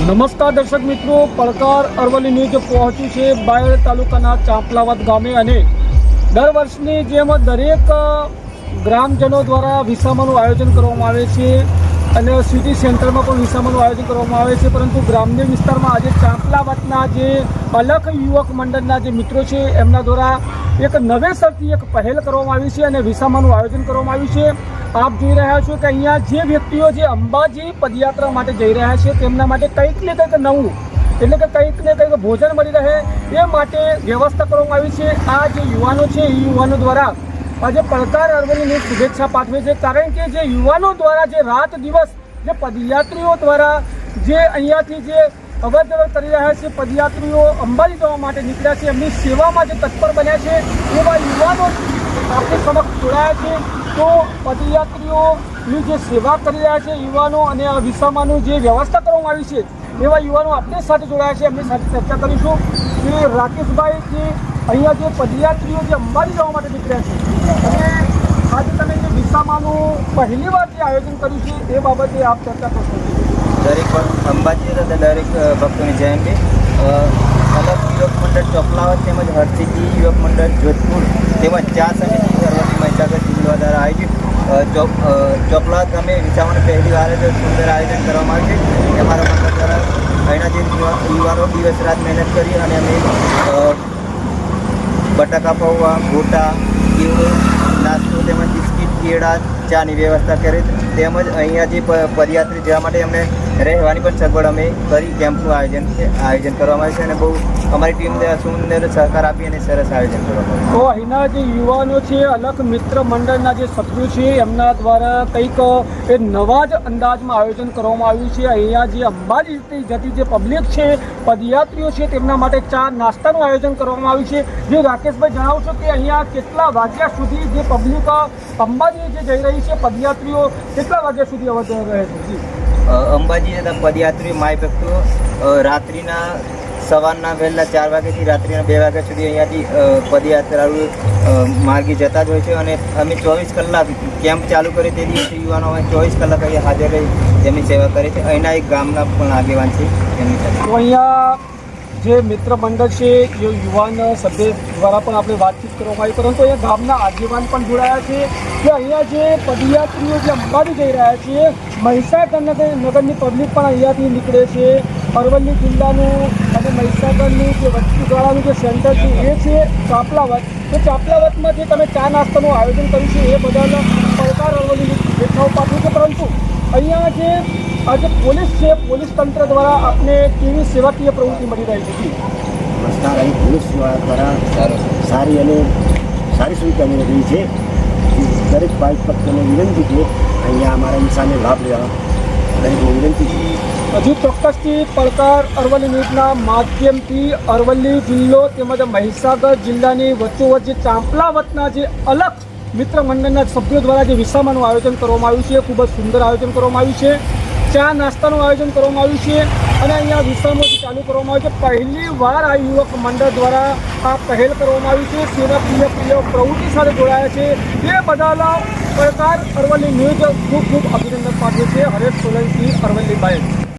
નમસ્કાર દર્શક મિત્રો, પડકાર અરવલ્લી ન્યૂઝ પહોંચ્યું છે બાયડ તાલુકાના ચાંપલાવત ગામે અને દર વર્ષની જેમ દરેક ગ્રામજનો દ્વારા વિસામાનું આયોજન કરવામાં આવે છે અને સિટી સેન્ટરમાં પણ વિસામાનું આયોજન કરવામાં આવે છે, પરંતુ ગ્રામ્ય વિસ્તારમાં આજે ચાંપલાવતના જે અલગ યુવક મંડળના જે મિત્રો છે એમના દ્વારા એક નવેસરથી એક પહેલ કરવામાં આવી છે અને વિસામાનું આયોજન કરવામાં આવ્યું છે। આપ જોઈ રહ્યા છો કે અહીંયા જે વ્યક્તિઓ જે અંબાજી પદયાત્રા માટે જઈ રહ્યા છે તેમના માટે કંઈક ને કંઈક નવું એટલે કે કંઈક ને કંઈક ભોજન મળી રહે એ માટે વ્યવસ્થા કરવામાં આવી છે। આ જે યુવાનો છે એ યુવાનો દ્વારા આજે પડકાર અરવલ્લીની શુભેચ્છા પાઠવે છે, કારણ કે જે યુવાનો દ્વારા જે રાત દિવસ જે પદયાત્રીઓ દ્વારા જે અહીંયાથી જે અવરજવર કરી રહ્યા છે, પદયાત્રીઓ અંબાજી જવા માટે નીકળ્યા છે, એમની સેવામાં જે તત્પર બન્યા છે એવા યુવાનો આપણી સમક્ષ જોડાયા છે। તો પદયાત્રીઓની જે સેવા કરી રહ્યા છે યુવાનો અને આ વિસામાનું જે વ્યવસ્થા કરવામાં આવી છે એવા યુવાનો આપણી સાથે જોડાયા છે, એમની સાથે ચર્ચા કરીશું કે રાકેશભાઈ જે અહીંયા જે પદયાત્રીઓ જે અંબાજી જવા માટે નીકળ્યા છે અને આજે તમે જે વિસામાનું પહેલી વાર જે આયોજન કર્યું છે એ બાબતે આપ ચર્ચા કરશો। દરેક અંબાજી દરેક ભક્તોની જયંતિ અલગ યુવક મંડળ ચોપલાવત તેમજ હરસિદ્ધિ યુવક મંડળ જોધપુર તેમજ ચા સમિતિ અરવલ્લી મહીસાગર જિલ્લા દ્વારા આયોજિત ચોપલાવત ગામે વિસામાનું પહેલી વાર જ સુંદર આયોજન કરવામાં આવ્યું છે। અમારા મંડળ દ્વારા અહીંના જે યુવાનો દિવસ રાત મહેનત કરી અને અમે બટાકા પૌવા, ગોટા, કેળું, નાસ્તો તેમજ બિસ્કીટ, કેળા, ચાની વ્યવસ્થા કરી તેમજ અહીંયા જે પદયાત્રી જવા માટે અમને રહેવાની પણ સગવડ અમે કરી કેમ્પનું આયોજન કરવામાં આવ્યું છે અને બહુ અમારી ટીમ સુંદર સહકાર આપી અને સરસ આયોજન કરવામાં આવ્યું। તો અહીંના જે યુવાનો છે, અલગ મિત્ર મંડળના જે સભ્યો છે એમના દ્વારા કંઈક એ નવા જ અંદાજમાં આયોજન કરવામાં આવ્યું છે। અહીંયા જે અંબાજી જતી જે પબ્લિક છે, પદયાત્રીઓ છે, તેમના માટે ચા નાસ્તાનું આયોજન કરવામાં આવ્યું છે। જે રાકેશભાઈ જણાવશો કે અહીંયા કેટલા વાગ્યા સુધી જે પબ્લિક અંબાજી જે જઈ રહી છે, પદયાત્રીઓ કેટલા વાગ્યા સુધી અવર રહે છે? અંબાજી જતા પદયાત્રીઓ માય ભક્તો રાત્રિના સવારના વહેલા 4 વાગ્યાથી રાત્રિના 2 વાગ્યા સુધી અહીંયાથી પદયાત્રાળુ માર્ગે જતા જ હોય છે અને અમે 24 કલાક કેમ્પ ચાલુ કરી તે દિવસે યુવાનો અમે 24 કલાક અહીંયા હાજર રહી તેમની સેવા કરે છે। અહીંના એક ગામના પણ આગેવાન છે એમની સાથે। તો અહીંયા જે મિત્ર મંડળ છે એ યુવાન સભ્ય દ્વારા પણ આપણે વાતચીત કરવામાં આવી, પરંતુ અહીંયા ગામના આગેવાન પણ જોડાયા છે કે અહીંયા જે પદયાત્રીઓ જે અંબાજી જઈ રહ્યા છે, મહીસાગર નગરની પબ્લિક પણ અહીંયાથી નીકળે છે। અરવલ્લી જિલ્લાનું અને મહીસાગરનું જે વસ્તીગાળાનું જે સેન્ટર છે એ છે ચાંપલાવત। તો ચાંપલાવતમાં જે તમે ચા નાસ્તાનું આયોજન કર્યું છે એ બદલ પડકાર અરવલ્લીની શુભેચ્છાઓ પાઠવું છે, પરંતુ અહીંયા જે આજે પોલીસ છે, પોલીસ તંત્ર દ્વારા આપને કેવી સેવાકીય પ્રવૃત્તિ મળી રહી છે? નમસ્કાર, અહીં પોલીસ દ્વારા સારી અને સારી સુવિધા મળી રહી છે। દરેક ભાઈ ભક્તોને વિનંતી છે અહીંયા અમારા નિશાને લાભ લેવા દરેકને વિનંતી છે। હજુ ચોક્કસથી પડકાર અરવલ્લી ન્યૂઝના માધ્યમથી અરવલ્લી જિલ્લો તેમજ મહીસાગર જિલ્લાની વચ્ચોવચ્ચ જે ચાંપલાવતના જે અલગ મિત્ર મંડળના સભ્યો દ્વારા જે વિસામાનું આયોજન કરવામાં આવ્યું છે, ખૂબ જ સુંદર આયોજન કરવામાં આવ્યું છે। ચા નાસ્તાનું આયોજન કરવામાં આવ્યું છે અને અહીંયા વિસામો જે ચાલુ કરવામાં આવ્યું છે, પહેલી વાર આ યુવક મંડળ દ્વારા આ પહેલ કરવામાં આવી છે, સેવાકીય પ્રવૃત્તિ સાથે જોડાયા છે। એ બદલ પડકાર અરવલ્લી ન્યૂઝ ખૂબ ખૂબ અભિનંદન પાઠવે છે। હરેશ સોલંકી, અરવલ્લી બાયડ।